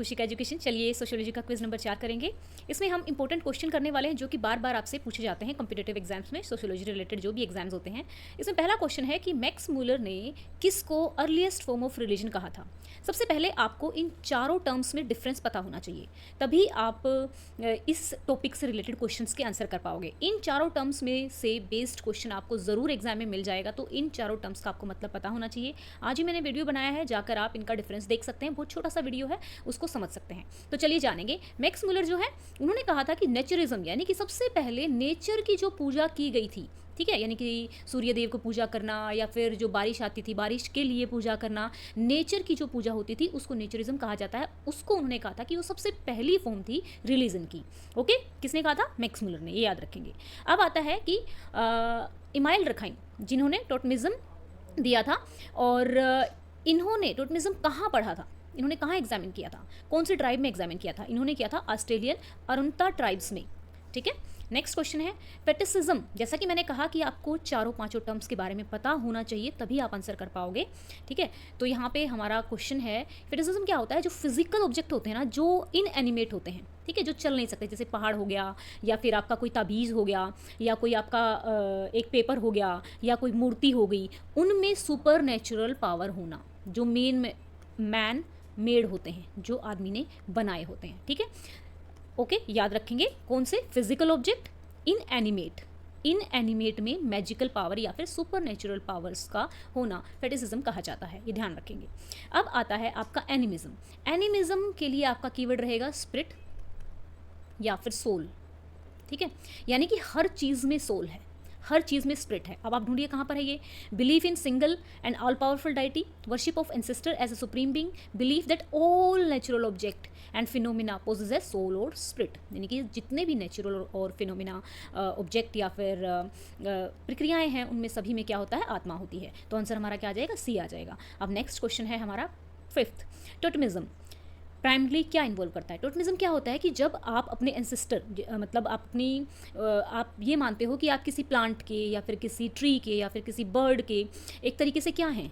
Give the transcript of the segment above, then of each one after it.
खुशी का एजुकेशन। चलिए सोशियोलॉजी का क्विज नंबर 4 करेंगे। इसमें हम इंपॉर्टेंट क्वेश्चन करने वाले हैं जो कि बार बार आपसे पूछे जाते हैं कॉम्पिटेटिव एग्जाम्स में, सोशियोलॉजी रिलेटेड जो भी एग्जाम्स होते हैं। इसमें पहला क्वेश्चन है कि मैक्स मूलर ने किसको अर्लीस्ट फॉर्म ऑफ रिलीजन कहा था। सबसे पहले आपको इन चारों टर्म्स में डिफरेंस पता होना चाहिए, तभी आप इस टॉपिक से रिलेटेड क्वेश्चंस के आंसर कर पाओगे। इन चारों टर्म्स में से बेस्ड क्वेश्चन आपको ज़रूर एग्जाम में मिल जाएगा, तो इन चारों टर्म्स का आपको मतलब पता होना चाहिए। आज ही मैंने वीडियो बनाया है, जाकर आप इनका डिफरेंस देख सकते हैं, बहुत छोटा सा वीडियो है, उसको समझ सकते हैं। तो चलिए जानेंगे। मैक्स मूलर जो है उन्होंने कहा था कि नेचरिज्म यानी कि सबसे पहले नेचर की जो पूजा की गई थी, ठीक है, यानी कि सूर्य देव को पूजा करना या फिर जो बारिश आती थी बारिश के लिए पूजा करना, नेचर की जो पूजा होती थी उसको नेचरिज्म कहा जाता है। उसको उन्होंने कहा था कि वो सबसे पहली फॉर्म थी रिलीजन की। ओके, किसने कहा था? मैक्स मूलर ने, ये याद रखेंगे। अब आता है कि इमाइल रखाइन जिन्होंने टोटमिज्म दिया था, और इन्होंने टोटमिज्म कहाँ पढ़ा था, इन्होंने कहाँ एग्जामिन किया था, कौन से ट्राइब में एग्जामिन किया था? इन्होंने किया था ऑस्ट्रेलियन अरुंता ट्राइब्स में। ठीक है, नेक्स्ट क्वेश्चन है फेटिसिज्म। जैसा कि मैंने कहा कि आपको चारों पांचों टर्म्स के बारे में पता होना चाहिए, तभी आप आंसर कर पाओगे। ठीक है, तो यहाँ पे हमारा क्वेश्चन है फेटिसिज्म क्या होता है? जो फिजिकल ऑब्जेक्ट होते हैं ना, जो इनएनिमेट होते हैं, ठीक है, जो चल नहीं सकते, जैसे पहाड़ हो गया, या फिर आपका कोई ताबीज़ हो गया, या कोई आपका एक पेपर हो गया, या कोई मूर्ति हो गई, उनमें सुपर नेचुरल पावर होना, जो मैन मेड होते हैं, जो आदमी ने बनाए होते हैं। ठीक है, ओके, याद रखेंगे कौन से? फिजिकल ऑब्जेक्ट, इनएनिमेट में मैजिकल पावर या फिर सुपर नेचुरल पावर्स का होना फेटिसिज्म कहा जाता है, ये ध्यान रखेंगे। अब आता है आपका एनिमिज्म। एनिमिज्म के लिए आपका कीवर्ड रहेगा स्पिरिट या फिर सोल। ठीक है, यानी कि हर चीज़ में सोल है, हर चीज़ में स्पिरिट है। अब आप ढूंढिए कहाँ पर है ये। Believe in single and all powerful deity, worship of ancestor as a supreme being, believe that all natural object and phenomena possess a soul और स्पिरिट, यानी कि जितने भी नेचुरल और फिनोमिना ऑब्जेक्ट या फिर प्रक्रियाएं हैं, उनमें सभी में क्या होता है? आत्मा होती है। तो आंसर हमारा क्या आ जाएगा? सी आ जाएगा। अब नेक्स्ट क्वेश्चन है हमारा फिफ्थ, टोटमिज्म प्राइमरली क्या इन्वॉल्व करता है? टोटमिज्म क्या होता है कि जब आप अपने एंसेस्टर, मतलब आप ये मानते हो कि आप किसी प्लांट के या फिर किसी ट्री के या फिर किसी बर्ड के एक तरीके से क्या हैं,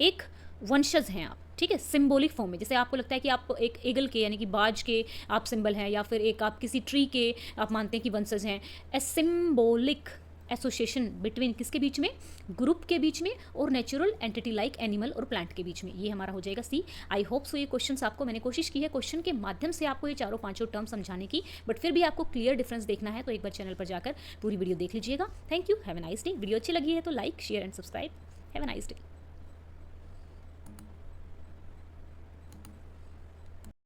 एक वंशज हैं आप। ठीक है, सिंबॉलिक फॉर्म में, जैसे आपको लगता है कि आप एक ईगल के यानी कि बाज के आप सिंबल हैं, या फिर एक आप किसी ट्री के आप मानते हैं कि वंशज हैं। ए सिंबॉलिक एसोसिएशन बिटवीन किसके बीच में? ग्रुप के बीच में, और नेचुरल एंटिटी लाइक एनिमल और प्लांट के बीच में। ये हमारा हो जाएगा सी। आई होप सो ये क्वेश्चंस आपको, मैंने कोशिश की है क्वेश्चन के माध्यम से आपको ये चारों पांचों टर्म समझाने की, बट फिर भी आपको क्लियर डिफरेंस देखना है तो एक बार चैनल पर जाकर पूरी वीडियो देख लीजिएगा। Thank you, have a nice day. Video अच्छी लगी है तो like, share and subscribe. Have a nice day.